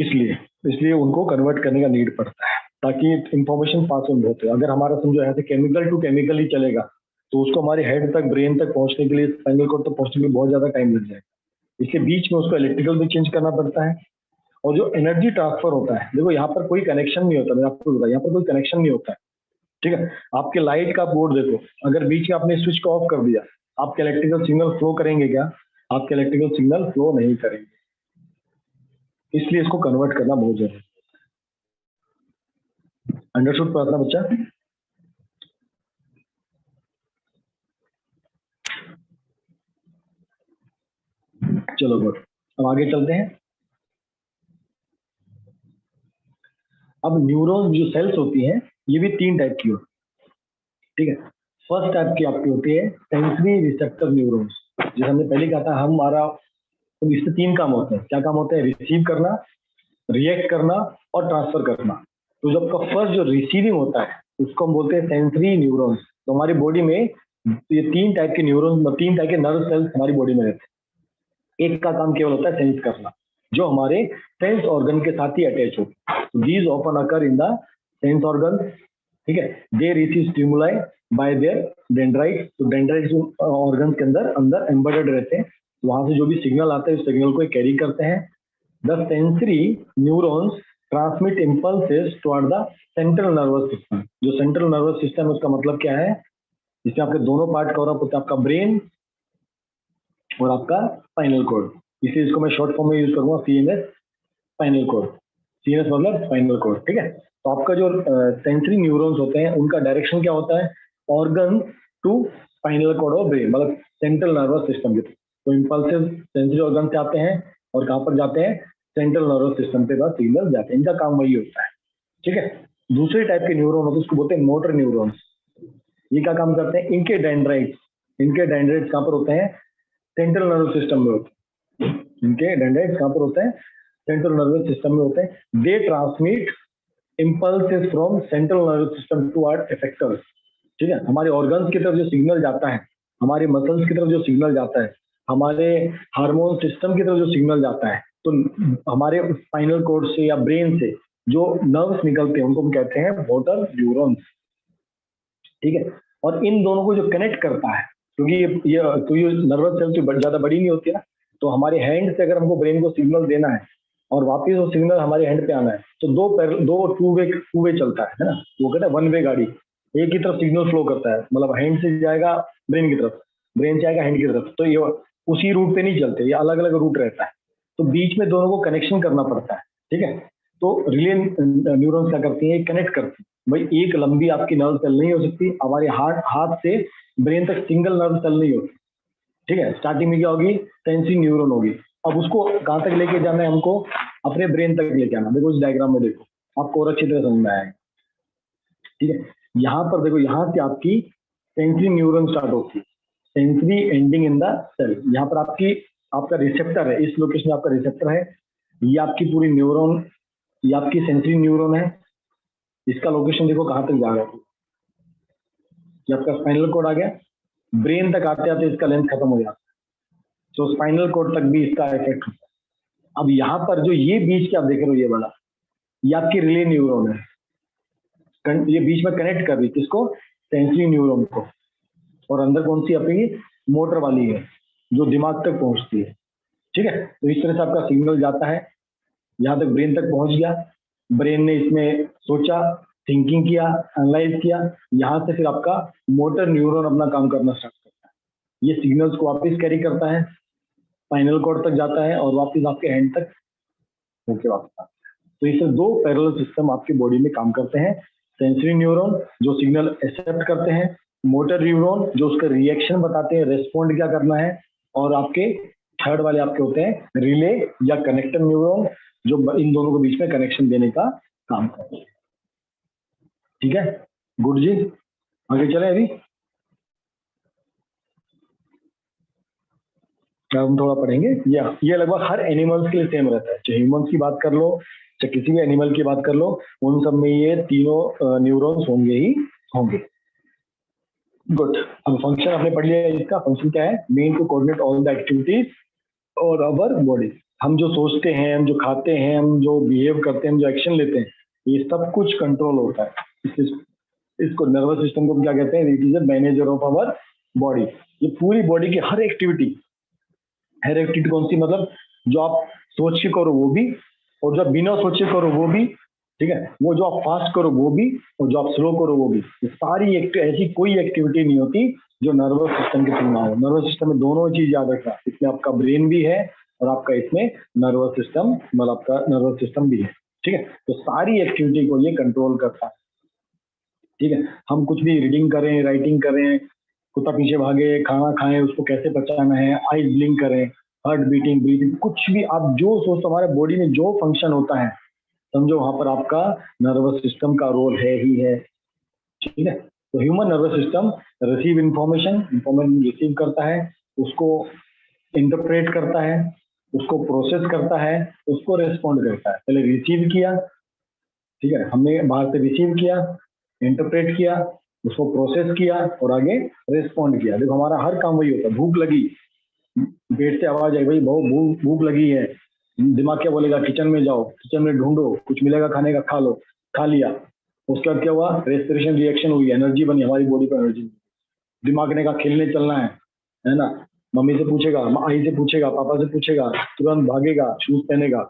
इसलिए इसलिए उनको कन्वर्ट करने का नीड पड़ता है ताकि इंफॉर्मेशन पास ऑन होते हैं। अगर हमारा समझो ऐसे केमिकल टू केमिकल ही चलेगा तो उसको हमारे हेड तक, ब्रेन तक पहुंचने के लिए, स्पाइनल कॉर्ड तक पहुंचने के लिए बहुत ज्यादा टाइम लग जाएगा। इसके बीच में उसको इलेक्ट्रिकल भी चेंज करना पड़ता है। और जो एनर्जी ट्रांसफर होता है, देखो यहाँ पर कोई कनेक्शन नहीं होता, मैंने आपको बताया यहाँ पर कोई कनेक्शन नहीं होता है, ठीक है। आपके लाइट का बोर्ड देखो, अगर बीच में आपने स्विच को ऑफ कर दिया, आपके इलेक्ट्रिकल सिग्नल फ्लो करेंगे क्या? आपके इलेक्ट्रिकल सिग्नल फ्लो नहीं करेंगे। इसलिए इसको कन्वर्ट करना बहुत जरूरी है। अंडरस्टूड प्रार्थना बच्चा? चलो गुड, अब आगे चलते हैं। अब न्यूरॉन जो सेल्स होती हैं ये भी 3 टाइप की होती है, ठीक है। फर्स्ट टाइप की आपकी होती है सेंसरी रिसेप्टर न्यूरॉन्स। जैसे हमने पहले कहा था, हमारा तो इससे 3 काम होते हैं। क्या काम होते हैं? रिसीव करना, रिएक्ट करना और ट्रांसफर करना। तो जब का फर्स्ट जो रिसीविंग होता है उसको हम बोलते हैं सेंसरी न्यूरॉन्स। तो हमारी बॉडी में ये 3 टाइप के न्यूरॉन्स, 3 टाइप के नर्व सेल्स हमारी बॉडी में रहते हैं। एक का काम केवल होता है सेंस करना, जो हमारे सेंस ऑर्गन के साथ ही अटैच हो। These often occur in the sense organ, ठीक है। They receive stimuli bye there dendrites. तो डेंड्राइट्स ऑर्गन के अंदर एम्बेडेड रहते हैं। वहां से जो भी सिग्नल आता है उस सिग्नल को कैरी करते हैं। The sensory neurons transmit impulses toward the central nervous system. जो सेंट्रल नर्वस सिस्टम है उसका मतलब क्या है? इसमें आपके दोनों पार्ट कवर अप होते हैं, आपका ब्रेन और आपका स्पाइनल कॉर्ड। इसे इसको मैं शॉर्ट फॉर्म में यूज करूंगा, सीएनएस स्पाइनल कॉर्ड। सीएनएस मतलब स्पाइनल कॉर्ड, ठीक है। तो आपका जो सेंसरी न्यूरॉन्स होते हैं उनका डायरेक्शन क्या होता है? ऑर्गन टू स्पाइनल कॉर्ड और ब्रेन, मतलब सेंट्रल नर्वस सिस्टम की। तो इम्पल्सेस सेंसरी ऑर्गन से आते हैं और कहाँ पर जाते हैं? सेंट्रल नर्वस सिस्टम पे बाद सिग्नल जाते हैं। इनका काम वही होता है, ठीक है। दूसरे टाइप के न्यूरॉन होते हैं उसको बोलते हैं मोटर न्यूरॉन्स। ये क्या काम करते हैं? इनके डेंड्राइट्स कहाँ पर होते हैं? सेंट्रल नर्वस सिस्टम में होते हैं। इनके डेंड्राइट्स कहाँ पर होते हैं? सेंट्रल नर्वस सिस्टम में होते हैं। They transmit impulses from central nervous system toward effectors, ठीक है। हमारे ऑर्गन्स की तरफ जो सिग्नल जाता है, हमारे मसल्स की तरफ जो सिग्नल जाता है, हमारे हार्मोन सिस्टम की तरफ जो सिग्नल जाता है, तो हमारे स्पाइनल कॉर्ड से या ब्रेन से जो नर्व्स निकलते हैं उनको हम कहते हैं मोटर न्यूरॉन्स, ठीक है। और इन दोनों को जो कनेक्ट करता है, क्योंकि ये नर्वस सेल ज्यादा बड़ी नहीं होती है ना, तो हमारे हैंड से अगर हमको ब्रेन को सिग्नल देना है और वापस वो सिग्नल हमारे हैंड पे आना है, तो दो टू वे चलता है ना। वो कहते हैं 1 वे गाड़ी। एक ही तरफ सिग्नल फ्लो करता है, मतलब हैंड से जाएगा ब्रेन की तरफ, ब्रेन से आएगा हैंड की तरफ। तो ये उसी रूट पे नहीं चलते, ये अलग अलग रूट रहता है। तो बीच में दोनों को कनेक्शन करना पड़ता है, ठीक है। तो रिले न्यूरॉन्स क्या करती है? कनेक्ट करती है। भाई एक लंबी आपकी नर्व सेल नहीं हो सकती, हमारे हाथ से ब्रेन तक सिंगल नर्व सेल नहीं होती, ठीक है। स्टार्टिंग में क्या होगी? सेंसरी न्यूरॉन होगी। अब उसको कहाँ तक लेके जाना है? हमको अपने ब्रेन तक लेके आना। देखो इस डायग्राम में देखो, आपको और अच्छी तरह समझ में आएगा, ठीक है। यहाँ पर देखो, यहाँ से आपकी सेंसरी न्यूरॉन स्टार्ट होती है, sensory ending in the cell. यहाँ पर आपका रिसेप्टर है, इस लोकेशन में आपका रिसेप्टर है। ये आपकी पूरी न्यूरॉन, ये आपकी सेंसरी न्यूरॉन है। इसका लोकेशन देखो कहाँ तक जा रहा है। ये आपका स्पाइनल कॉर्ड आ गया, ब्रेन तक आते आते इसका लेंथ खत्म हो जाता है, तो स्पाइनल कॉर्ड तक भी इसका इफेक्ट होता है। अब यहाँ पर जो ये बीच के आप देख रहे हो, ये वाला, ये आपकी रिले न्यूरॉन है। ये बीच में कनेक्ट कर रही है किसको? सेंसरी न्यूरॉन को। और अंदर कौन सी अपनी मोटर वाली है जो दिमाग तक पहुंचती है, ठीक है। तो इस तरह से आपका सिग्नल जाता है, यहाँ तक ब्रेन तक पहुंच गया। ब्रेन ने इसमें सोचा, थिंकिंग किया, एनालाइज किया। यहाँ से फिर आपका मोटर न्यूरॉन अपना काम करना स्टार्ट करता है। ये सिग्नल्स को वापस कैरी करता है, स्पाइनल कॉर्ड तक जाता है और वापस आपके हैंड तक होके वापस आता है। तो इससे 2 पैरेलल सिस्टम आपकी बॉडी में काम करते हैं। सेंसरी न्यूरॉन जो सिग्नल एक्सेप्ट करते हैं, मोटर न्यूरॉन जो उसका रिएक्शन बताते हैं, रेस्पॉन्ड क्या करना है, और आपके थर्ड वाले आपके होते हैं रिले या कनेक्टर न्यूरॉन जो इन दोनों के बीच में कनेक्शन देने का काम करते हैं, ठीक है। गुड जी, आगे चले। अभी हम थोड़ा पढ़ेंगे। ये लगभग हर एनिमल्स के लिए सेम रहता है, चाहे ह्यूमंस की बात कर लो, चाहे किसी भी एनिमल की बात कर लो, उन सब में ये तीनों न्यूरॉन्स होंगे ही होंगे। गुड, अब फंक्शन आपने पढ़ लिया। इसका फंक्शन क्या है? Main to coordinate all the activities और अवर बॉडी। हम जो सोचते हैं, हम जो खाते हैं, हम जो बिहेव करते हैं, हम जो एक्शन लेते हैं, ये सब कुछ कंट्रोल होता है। इसको नर्वस सिस्टम को क्या कहते हैं? It is the manager of our body. ये पूरी बॉडी की हर एक्टिविटी कौन सी, मतलब जो आप सोच के करो वो भी, और जो आप बिना सोचे करो वो भी, ठीक है, वो जो आप फास्ट करो वो भी, और जो आप स्लो करो वो भी। ये सारी ऐसी कोई एक्टिविटी नहीं होती जो नर्वस सिस्टम के थ्रू ना हो। नर्वस सिस्टम में दोनों चीज याद रखना, इसमें आपका ब्रेन भी है और आपका इसमें नर्वस सिस्टम, मतलब आपका नर्वस सिस्टम भी है, ठीक है। तो सारी एक्टिविटी को ये कंट्रोल करता है, ठीक है। हम कुछ भी रीडिंग करें, राइटिंग करें, कुत्ता पीछे भागे, खाना खाएं, उसको कैसे पचाना है, आईज ब्लिंक करें, हार्ट बीटिंग, ब्रीथिंग, कुछ भी आप जो सोचो, हमारे बॉडी में जो फंक्शन होता है, समझो वहां पर आपका नर्वस सिस्टम का रोल है ही है, ठीक है। तो human nervous system receive information receive करता है, उसको इंटरप्रेट करता है, उसको प्रोसेस करता है, उसको रेस्पॉन्ड करता है। पहले रिसीव किया, ठीक है, हमने बाहर से रिसीव किया, इंटरप्रेट किया, उसको प्रोसेस किया और आगे रेस्पॉन्ड किया। देखो हमारा हर काम वही होता है। भूख लगी, पेट से आवाज आई, भाई बहुत भूख लगी है, दिमाग क्या बोलेगा? किचन में जाओ, किचन में ढूंढो, कुछ मिलेगा खाने का, खा लो, खा लिया। उसके बाद क्या हुआ? रेस्पिरेशन रिएक्शन हुई, एनर्जी बनी, हमारी बॉडी पर एनर्जी। दिमाग ने कहा खेलने चलना है ना, मम्मी से पूछेगा, आई से पूछेगा, पापा से पूछेगा, तुरंत भागेगा, शूज पहनेगा,